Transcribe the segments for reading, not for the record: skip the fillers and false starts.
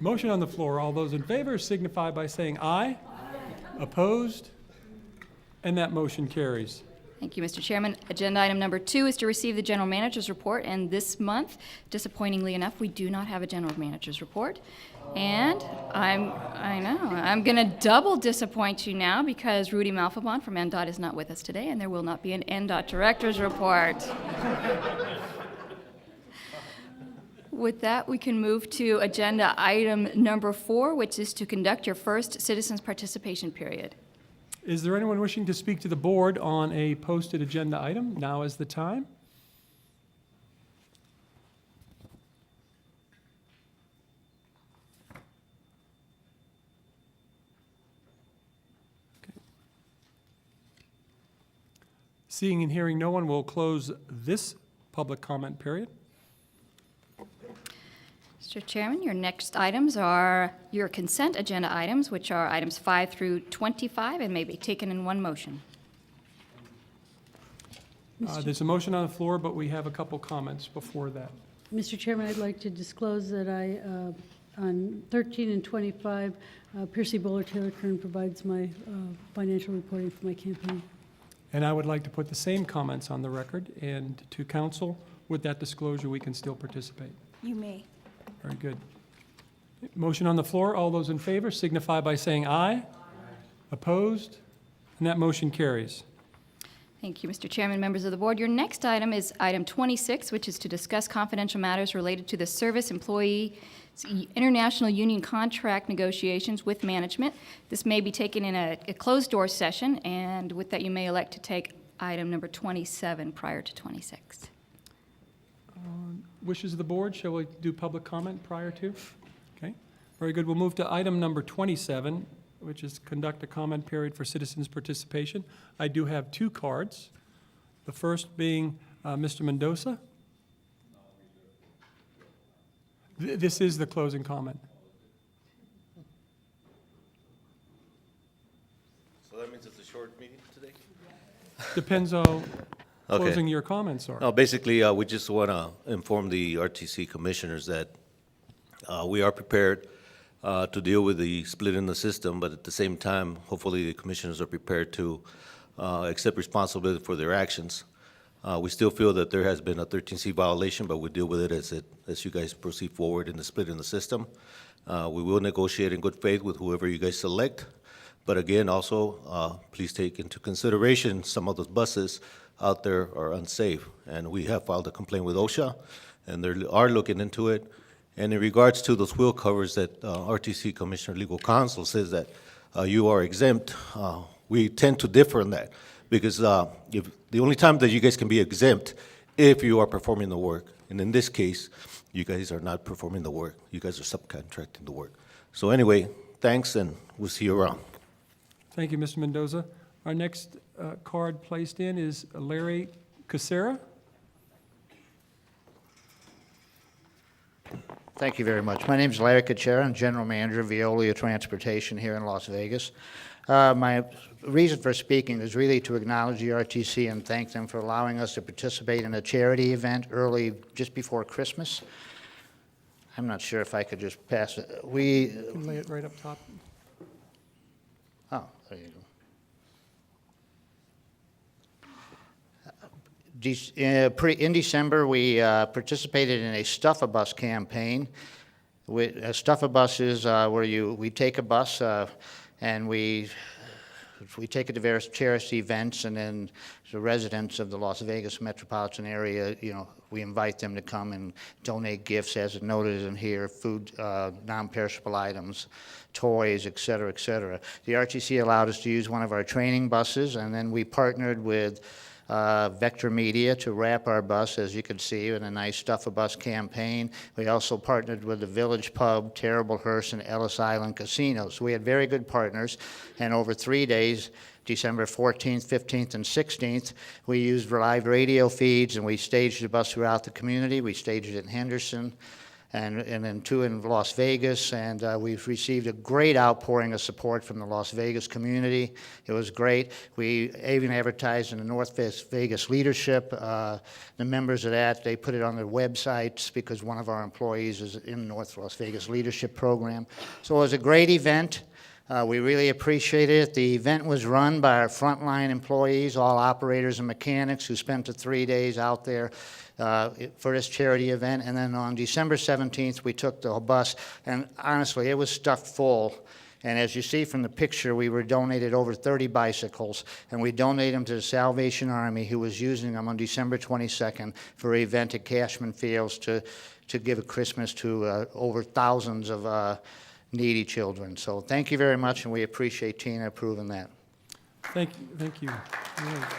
Motion on the floor. All those in favor signify by saying aye. Opposed? And that motion carries. Thank you, Mr. Chairman. Agenda item number 2 is to receive the general manager's report, and this month, disappointingly enough, we do not have a general manager's report. And I'm going to double disappoint you now because Rudy Malfabon from NDOT is not with us today, and there will not be an NDOT director's report. With that, we can move to agenda item number 4, which is to conduct your first citizens participation period. Is there anyone wishing to speak to the board on a posted agenda item? Now is the time. Okay. Seeing and hearing no one, will close this public comment period. Mr. Chairman, your next items are your consent agenda items, which are items 5 through 25 and may be taken in one motion. There's a motion on the floor, but we have a couple comments before that. Mr. Chairman, I'd like to disclose that on 13 and 25, Piercy Bowler Taylor Kern provides my financial reporting for my campaign. And I would like to put the same comments on the record, and to council, with that disclosure, we can still participate. You may. Very good. Motion on the floor. All those in favor signify by saying aye. Aye. Opposed? And that motion carries. Thank you, Mr. Chairman, members of the board. Your next item is item 26, which is to discuss confidential matters related to the Service Employee International Union contract negotiations with management. This may be taken in a closed-door session, and with that, you may elect to take item number 27 prior to 26. Wishes of the board, shall we do public comment prior to? Okay, very good. We'll move to item number 27, which is conduct a comment period for citizens' participation. I do have 2 cards, the first being Mr. Mendoza. This is the closing comment. So that means it's a short meeting today? Depends how Okay. closing your comments are. No, basically, we just want to inform the RTC commissioners that we are prepared to deal with the split in the system, but at the same time, hopefully the commissioners are prepared to accept responsibility for their actions. We still feel that there has been a 13C violation, but we'll deal with it as you guys proceed forward in the split in the system. We will negotiate in good faith with whoever you guys select. But again, also, please take into consideration some of those buses out there are unsafe. And we have filed a complaint with OSHA, and they are looking into it. And in regards to those wheel covers that RTC Commissioner Legal Counsel says that you are exempt, we tend to differ on that. Because if the only time that you guys can be exempt if you are performing the work. And in this case, you guys are not performing the work. You guys are subcontracting the work. So anyway, thanks, and we'll see you around. Thank you, Mr. Mendoza. Our next card placed in is Larry Casera. Thank you very much. My name is Larry Kachera. I'm General Manager of Veolia Transportation here in Las Vegas. My reason for speaking is really to acknowledge the RTC and thank them for allowing us to participate in a charity event early, just before Christmas. I'm not sure if I could just pass it. You can lay it right up top. Oh, there you go. In December, we participated in a Stuff-A-Bus campaign. Stuff-A-Bus is where we take a bus and we take it to various charity events, and then the residents of the Las Vegas metropolitan area, we invite them to come and donate gifts, as noted in here, food, non-perishable items, toys, et cetera, et cetera. The RTC allowed us to use one of our training buses, and then we partnered with Vector Media to wrap our bus, as you can see, in a nice Stuff-A-Bus campaign. We also partnered with the Village Pub, Terrible Hearst, and Ellis Island Casinos. We had very good partners, and over 3 days, December 14th, 15th, and 16th, we used live radio feeds, and we staged the bus throughout the community. We staged it in Henderson, and then 2 in Las Vegas, and we've received a great outpouring of support from the Las Vegas community. It was great. We even advertised in the North Vegas leadership. The members of that, they put it on their websites because one of our employees is in the North Las Vegas leadership program. So it was a great event. We really appreciated it. The event was run by our frontline employees, all operators and mechanics who spent the 3 days out there for this charity event. And then on December 17th, we took the bus, and honestly, it was stuffed full. And as you see from the picture, we were donated over 30 bicycles, and we donated them to the Salvation Army, who was using them on December 22nd for an event at Cashman Fields to give a Christmas to over thousands of needy children. So thank you very much, and we appreciate Tina approving that. Thank you, thank you. All right.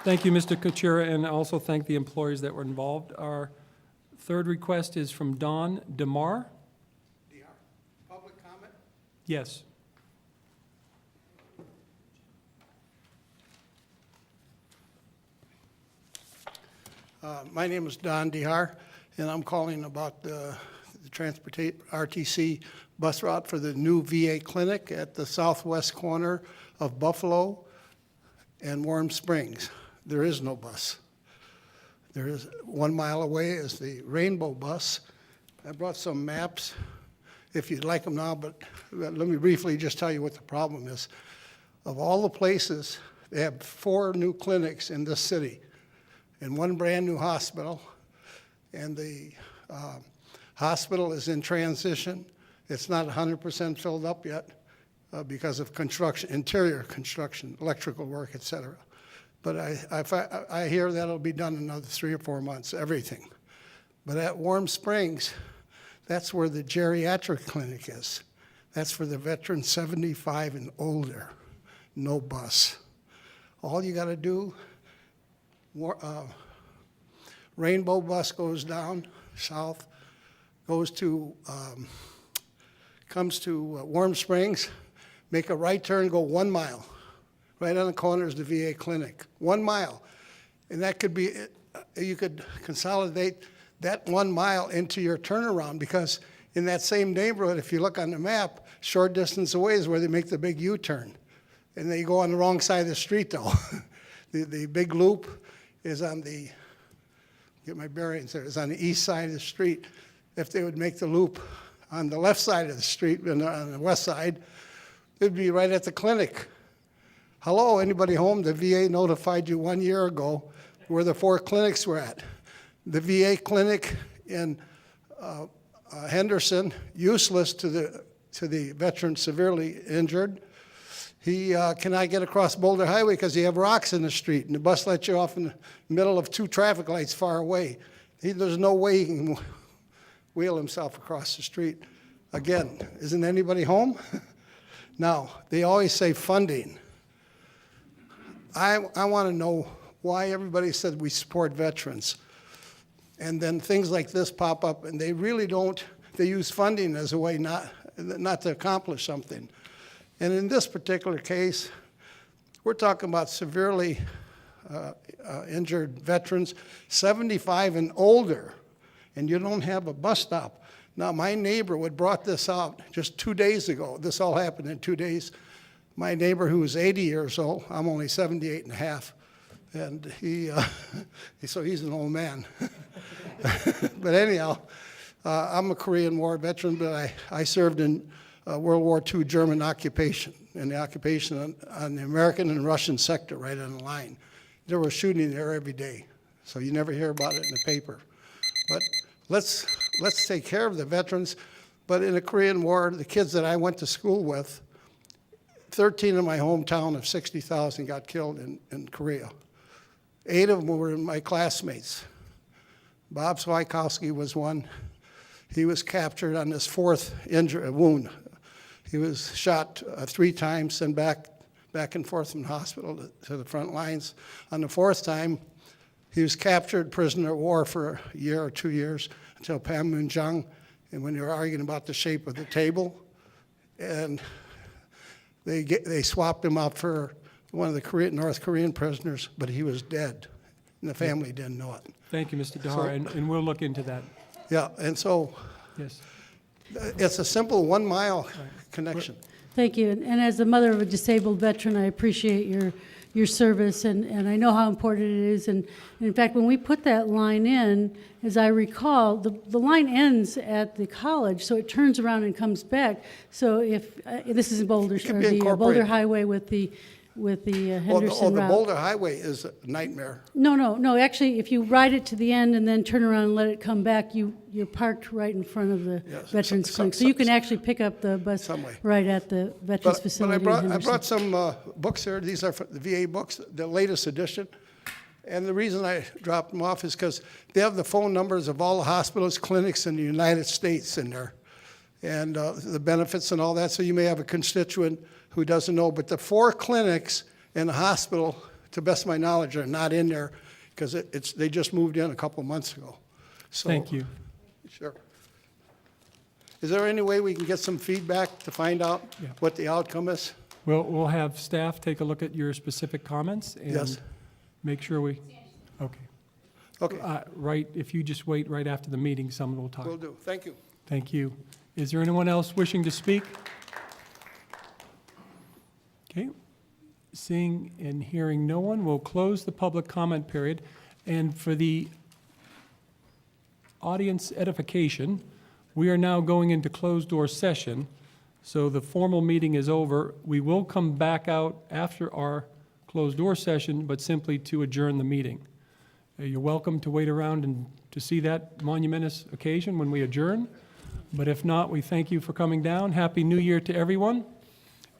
Thank you, Mr. Kuchera, and also thank the employees that were involved. Our third request is from Don DeMar. Public comment? Yes. My name is Don Dehar, and I'm calling about the RTC bus route for the new VA clinic at the southwest corner of Buffalo and Warm Springs. There is no bus. There is 1 mile away is the Rainbow bus. I brought some maps, if you'd like them now, but let me briefly just tell you what the problem is. Of all the places, they have 4 new clinics in this city and 1 brand new hospital, and the hospital is in transition. It's not 100% filled up yet because of construction, interior construction, electrical work, et cetera. But I hear that'll be done in another 3 or 4 months, everything. But at Warm Springs, that's where the geriatric clinic is. That's for the veterans 75 and older, no bus. All you gotta do, Rainbow bus goes down south, goes to, comes to Warm Springs, make a right turn, go 1 mile. Right on the corner is the VA clinic, 1 mile. And that could be, you could consolidate that 1 mile into your turnaround, because in that same neighborhood, if you look on the map, short distance away is where they make the big U-turn. And they go on the wrong side of the street though. The big loop is on the, get my bearings there, is on the east side of the street. If they would make the loop on the left side of the street, on the west side, it'd be right at the clinic. Hello, anybody home? The VA notified you 1 year ago where the 4 clinics were at. The VA clinic in Henderson, useless to the veteran severely injured. He cannot get across Boulder Highway because you have rocks in the street, and the bus lets you off in the middle of 2 traffic lights far away. There's no way he can wheel himself across the street. Again, isn't anybody home? Now, they always say funding. I want to know why everybody said we support veterans. And then things like this pop up, and they really don't, they use funding as a way not to accomplish something. And in this particular case, we're talking about severely injured veterans, 75 and older, and you don't have a bus stop. Now, my neighbor would brought this out just 2 days ago. This all happened in 2 days. My neighbor, who was 80 years old, I'm only 78 and a half, and so he's an old man. But anyhow, I'm a Korean War veteran, but I served in World War II German occupation, and the occupation on the American and Russian sector right on the line. There was shooting there every day, so you never hear about it in the paper. But let's take care of the veterans. But in the Korean War, the kids that I went to school with, 13 in my hometown of 60,000 got killed in Korea. 8 of them were my classmates. Bob Swikowski was one. He was captured on his 4th wound. He was shot 3 times, sent back and forth from the hospital to the front lines. On the 4th time, he was captured, prisoner of war for a year or 2 years until Panmunjom, and when they were arguing about the shape of the table, and they swapped him out for one of the North Korean prisoners, but he was dead. and the family didn't know it. Thank you, Mr. Dahar, and we'll look into that. Yeah, and so Yes. it's a simple 1 mile connection. Thank you. And as the mother of a disabled veteran, I appreciate your service, and I know how important it is. And in fact, when we put that line in, as I recall, the line ends at the college, so it turns around and comes back. So if, this is in Boulder, could or be the Boulder incorporated. Highway with the Well, Henderson the route. Boulder Highway is a nightmare. No, actually, if you ride it to the end and then turn around and let it come back, you're parked right in front of the Yes, Veterans some- Clinic. So you can actually pick up the bus Some way. right at the Veterans But Facility I in brought Henderson. some books here. These are the VA books, the latest edition. And the reason I dropped them off is because they have the phone numbers of all the hospitals, clinics in the United States in there, and the benefits and all that. So you may have a constituent who doesn't know. But the 4 clinics in the hospital, to the best of my knowledge, are not in there because they just moved in a couple months ago. So, Thank you. Sure. Is there any way we can get some feedback to find out Yeah. what the outcome is? We'll have staff take a look at your specific comments Yes. and make sure we, okay. Okay, Right, if you just wait right after the meeting, someone will talk. will do. Thank you. Thank you. Is there anyone else wishing to speak? Okay. Seeing and hearing no one, we'll close the public comment period. And for the audience edification, we are now going into closed-door session. So the formal meeting is over. We will come back out after our closed-door session, but simply to adjourn the meeting. You're welcome to wait around and to see that monumentous occasion when we adjourn. But if not, we thank you for coming down. Happy New Year to everyone,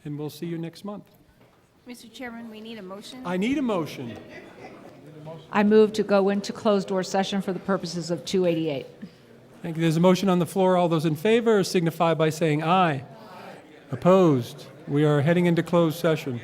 and we'll see you next month. Mr. Chairman, we need a motion. I need a motion. I move to go into closed-door session for the purposes of 288. Thank you. There's a motion on the floor. All those in favor signify by saying aye. Opposed? We are heading into closed session.